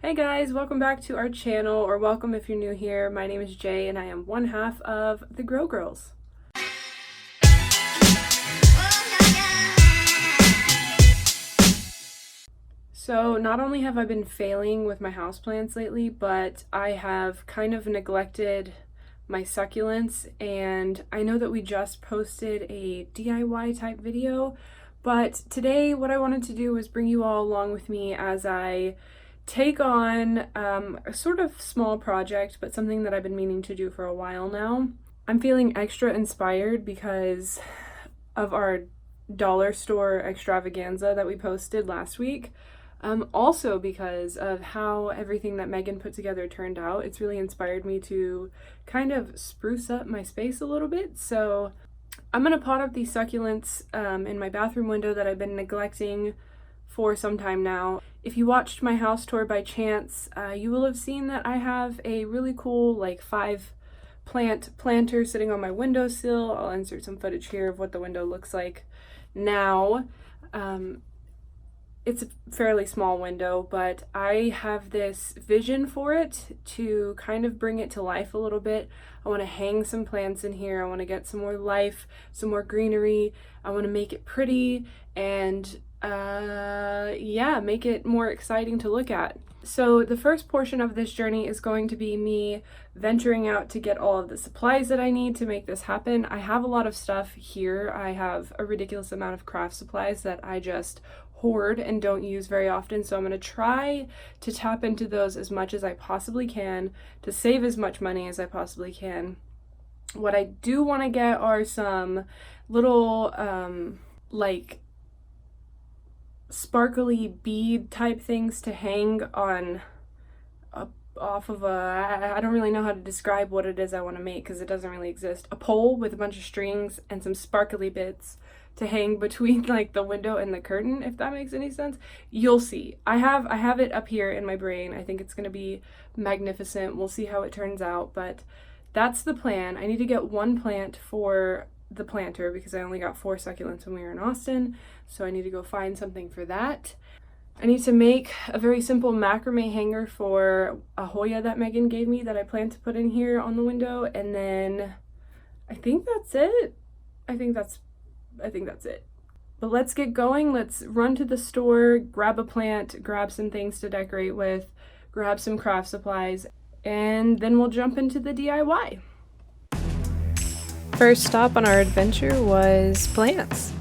Hey guys, welcome back to our channel, or welcome if you're new here. My name is Jay and I am one half of the Grow Girls. So not only have I been failing with my houseplants lately, but I have kind of neglected my succulents, and I know that we just posted a DIY type video, but today what I wanted to do was bring you all along with me as I take on a sort of small project, but something that I've been meaning to do for a while now. I'm feeling extra inspired because of our dollar store extravaganza that we posted last week. Also because of how everything that Megan put together turned out. It's really inspired me to kind of spruce up my space a little bit. So I'm gonna pot up these succulents in my bathroom window that I've been neglecting for some time now. If you watched my house tour by chance, you will have seen that I have a really cool like 5-plant planter sitting on my windowsill. I'll insert some footage here of what the window looks like now. It's a fairly small window, but I have this vision for it to kind of bring it to life a little bit. I want to hang some plants in here. I want to get some more life, some more greenery. I want to make it pretty and make it more exciting to look at. So the first portion of this journey is going to be me venturing out to get all of the supplies that I need to make this happen. I have a lot of stuff here. I have a ridiculous amount of craft supplies that I just hoard and don't use very often, so I'm going to try to tap into those as much as I possibly can to save as much money as I possibly can. What I do want to get are some little like sparkly bead type things to hang on off of I don't really know how to describe what it is I want to make because it doesn't really exist. A pole with a bunch of strings and some sparkly bits to hang between like the window and the curtain, if that makes any sense. You'll see. I have it up here in my brain. I think it's going to be magnificent. We'll see how it turns out, but that's the plan. I need to get one plant for the planter because I only got 4 succulents when we were in Austin, so I need to go find something for that. I need to make a very simple macrame hanger for a Hoya that Megan gave me that I plan to put in here on the window, and then I think that's it. I think that's it. But let's get going. Let's run to the store, grab a plant, grab some things to decorate with, grab some craft supplies, and then we'll jump into the DIY. First stop on our adventure was plants.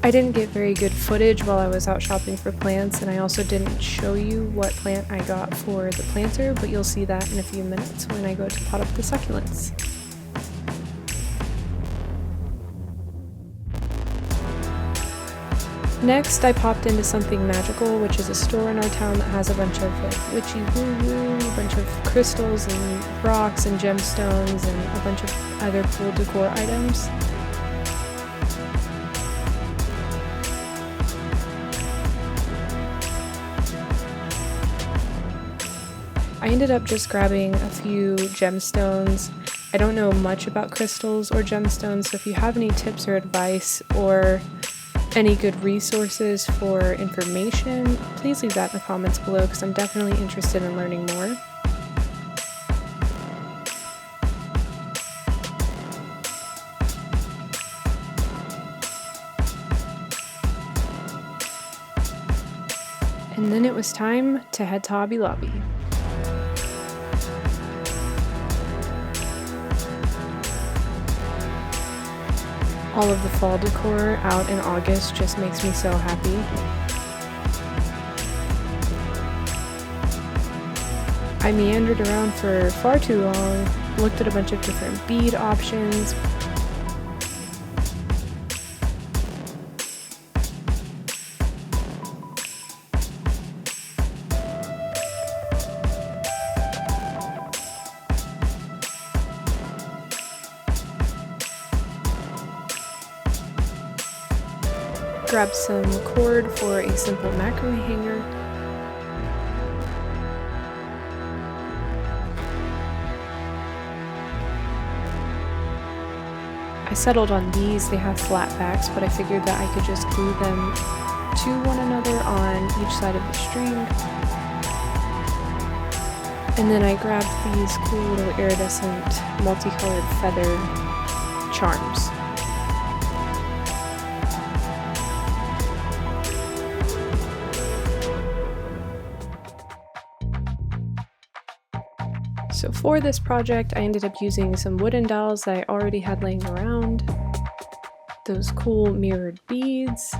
I didn't get very good footage while I was out shopping for plants, and I also didn't show you what plant I got for the planter, but you'll see that in a few minutes when I go to pot up the succulents. Next, I popped into Something Magical, which is a store in our town that has a bunch of like witchy woo-woo, a bunch of crystals and rocks and gemstones and a bunch of other cool decor items. I ended up just grabbing a few gemstones. I don't know much about crystals or gemstones, so if you have any tips or advice or any good resources for information, please leave that in the comments below because I'm definitely interested in learning more. And then it was time to head to Hobby Lobby. All of the fall decor out in August just makes me so happy. I meandered around for far too long, looked at a bunch of different bead options. Grabbed some cord for a simple macrame hanger. I settled on these. They have flat backs, but I figured that I could just glue them to one another on each side of the string. And then I grabbed these cool little iridescent multicolored feather charms. So for this project, I ended up using some wooden dowels that I already had laying around, those cool mirrored beads,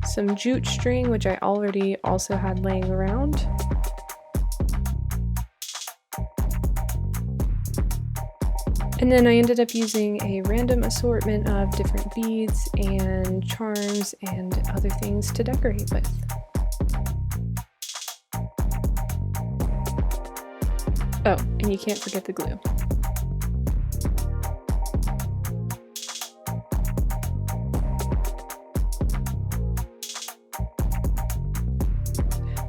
some jute string, which I already also had laying around, and then I ended up using a random assortment of different beads and charms and other things to decorate with. Oh, and you can't forget the glue.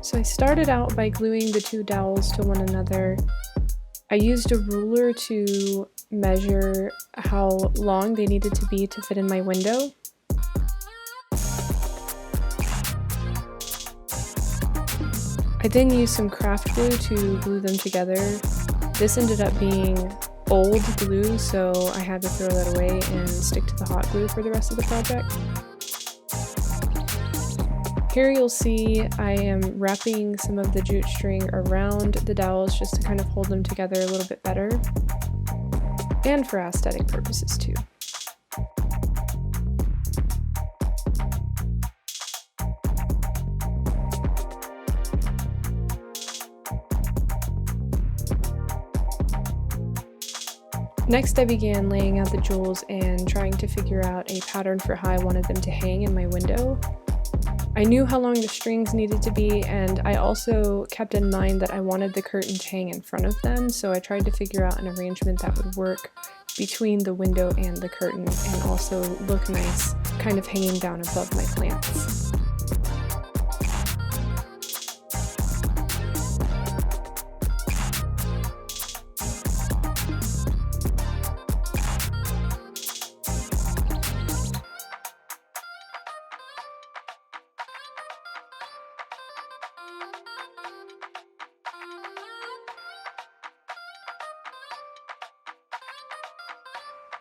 So I started out by gluing the two dowels to one another. I used a ruler to measure how long they needed to be to fit in my window. I then used some craft glue to glue them together. This ended up being old glue, so I had to throw that away and stick to the hot glue for the rest of the project. Here you'll see I am wrapping some of the jute string around the dowels just to kind of hold them together a little bit better, and for aesthetic purposes too. Next, I began laying out the jewels and trying to figure out a pattern for how I wanted them to hang in my window. I knew how long the strings needed to be, and I also kept in mind that I wanted the curtain to hang in front of them, so I tried to figure out an arrangement that would work between the window and the curtain and also look nice, kind of hanging down above my plants.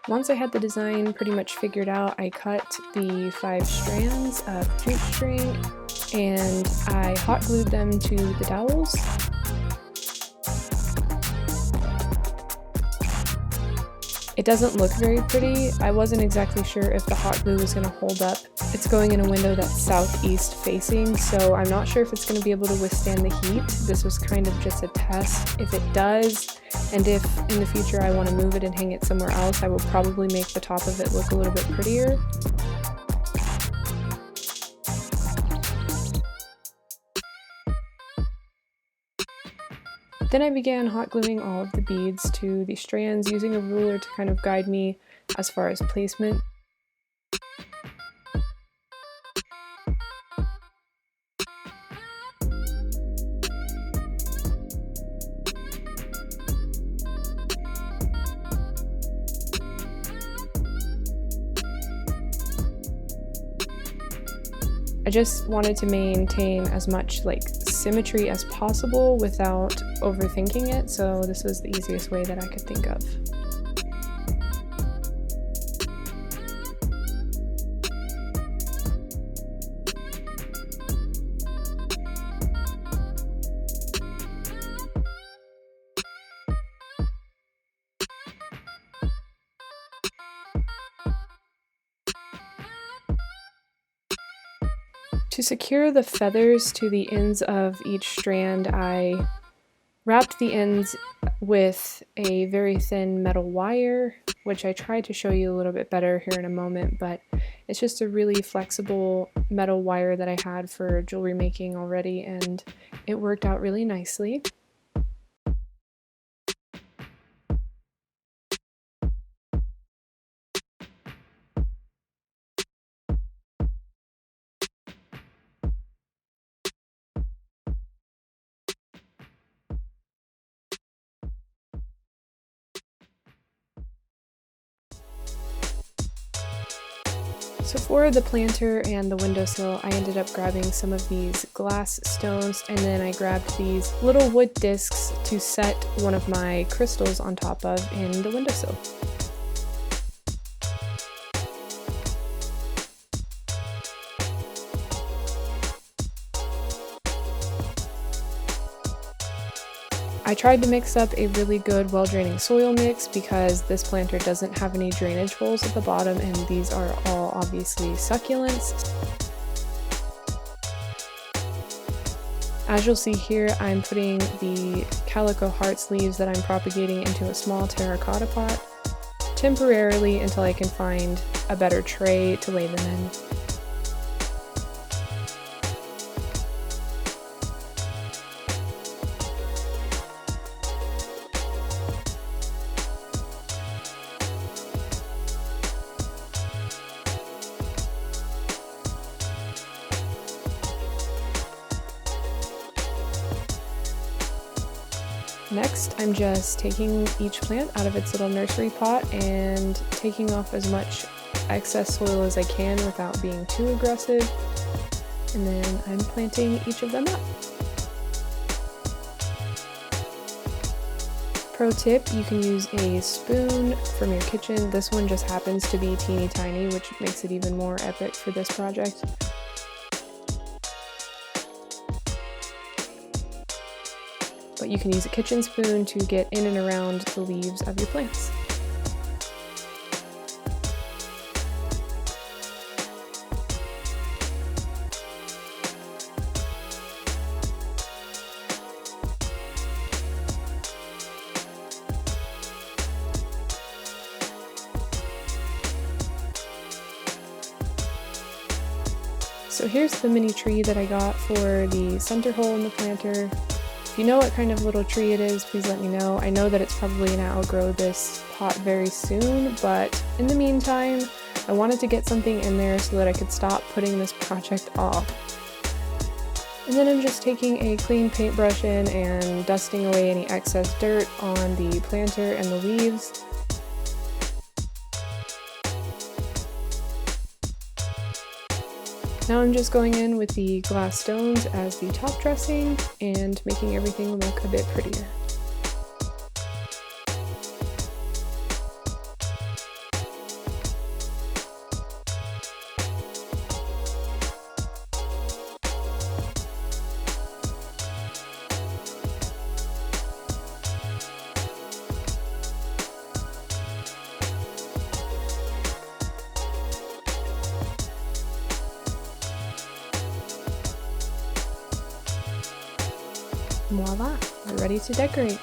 Once I had the design pretty much figured out, I cut the 5 strands of jute string and I hot glued them to the dowels. It doesn't look very pretty. I wasn't exactly sure if the hot glue was going to hold up. It's going in a window that's southeast facing, so I'm not sure if it's going to be able to withstand the heat. This was kind of just a test. If it does, and if in the future I want to move it and hang it somewhere else, I will probably make the top of it look a little bit prettier. Then I began hot gluing all of the beads to the strands, using a ruler to kind of guide me as far as placement. I just wanted to maintain as much symmetry as possible without overthinking it, so this was the easiest way that I could think of. To secure the feathers to the ends of each strand, I wrapped the ends with a very thin metal wire, which I tried to show you a little bit better here in a moment, but it's just a really flexible metal wire that I had for jewelry making already, and it worked out really nicely. So for the planter and the windowsill, I ended up grabbing some of these glass stones, and then I grabbed these little wood discs to set one of my crystals on top of in the windowsill. I tried to mix up a really good well-draining soil mix because this planter doesn't have any drainage holes at the bottom, and these are all obviously succulents. As you'll see here, I'm putting the calico hearts leaves that I'm propagating into a small terracotta pot temporarily until I can find a better tray to lay them in. Next, I'm just taking each plant out of its little nursery pot and taking off as much excess soil as I can without being too aggressive, and then I'm planting each of them up. Pro tip, you can use a spoon from your kitchen. This one just happens to be teeny tiny, which makes it even more epic for this project. But you can use a kitchen spoon to get in and around the leaves of your plants. So here's the mini tree that I got for the center hole in the planter. If you know what kind of little tree it is, please let me know. I know that it's probably going to outgrow this pot very soon, but in the meantime, I wanted to get something in there so that I could stop putting this project off. And then I'm just taking a clean paintbrush in and dusting away any excess dirt on the planter and the leaves. Now I'm just going in with the glass stones as the top dressing and making everything look a bit prettier. Voila, we're ready to decorate.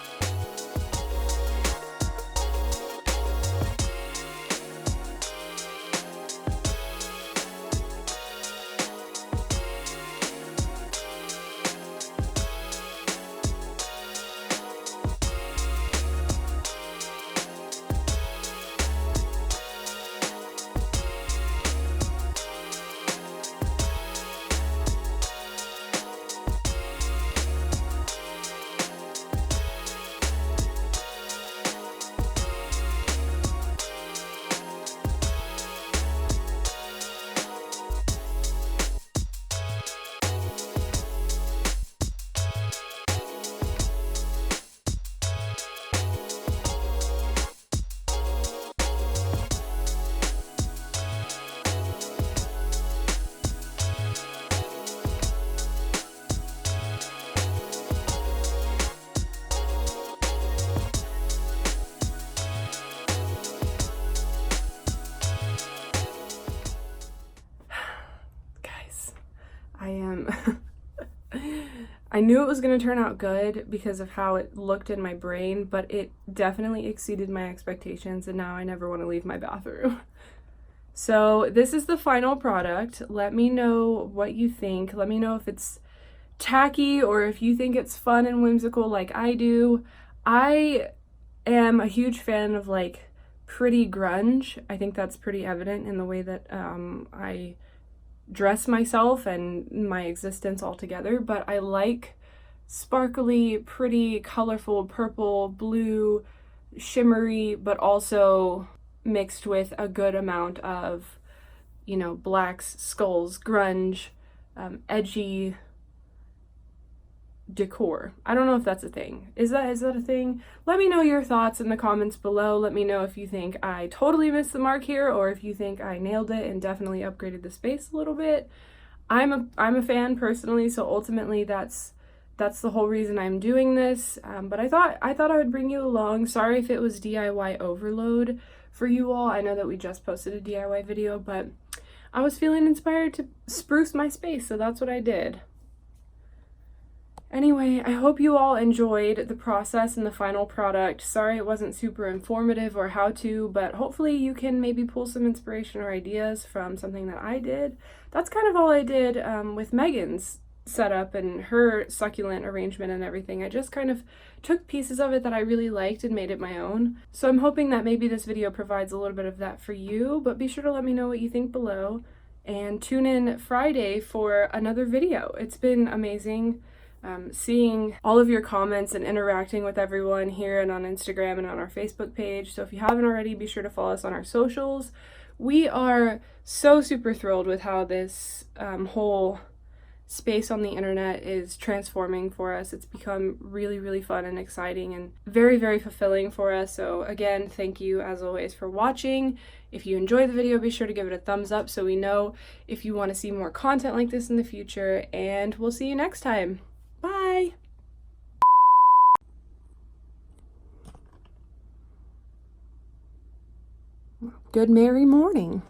I knew it was going to turn out good because of how it looked in my brain, but it definitely exceeded my expectations, and now I never want to leave my bathroom. So this is the final product. Let me know what you think. Let me know if it's tacky or if you think it's fun and whimsical like I do. I am a huge fan of like pretty grunge. I think that's pretty evident in the way that I dress myself and my existence altogether, but I like sparkly, pretty, colorful, purple, blue, shimmery, but also mixed with a good amount of you know, blacks, skulls, grunge, edgy decor. I don't know if that's a thing. Is that a thing? Let me know your thoughts in the comments below. Let me know if you think I totally missed the mark here, or if you think I nailed it and definitely upgraded the space a little bit. I'm a fan personally, so ultimately that's the whole reason I'm doing this. But I thought I would bring you along. Sorry if it was DIY overload for you all. I know that we just posted a DIY video, but I was feeling inspired to spruce my space, so that's what I did. Anyway, I hope you all enjoyed the process and the final product. Sorry it wasn't super informative or how to, but hopefully you can maybe pull some inspiration or ideas from something that I did. That's kind of all I did with Megan's setup and her succulent arrangement and everything. I just kind of took pieces of it that I really liked and made it my own. So I'm hoping that maybe this video provides a little bit of that for you, but be sure to let me know what you think below and tune in Friday for another video. It's been amazing. Seeing all of your comments and interacting with everyone here and on Instagram and on our Facebook page. So if you haven't already, be sure to follow us on our socials. We are so super thrilled with how this whole space on the internet is transforming for us. It's become really, really fun and exciting and very, very fulfilling for us. So again, thank you as always for watching. If you enjoyed the video, be sure to give it a thumbs up so we know if you want to see more content like this in the future, and we'll see you next time. Bye! Good merry morning.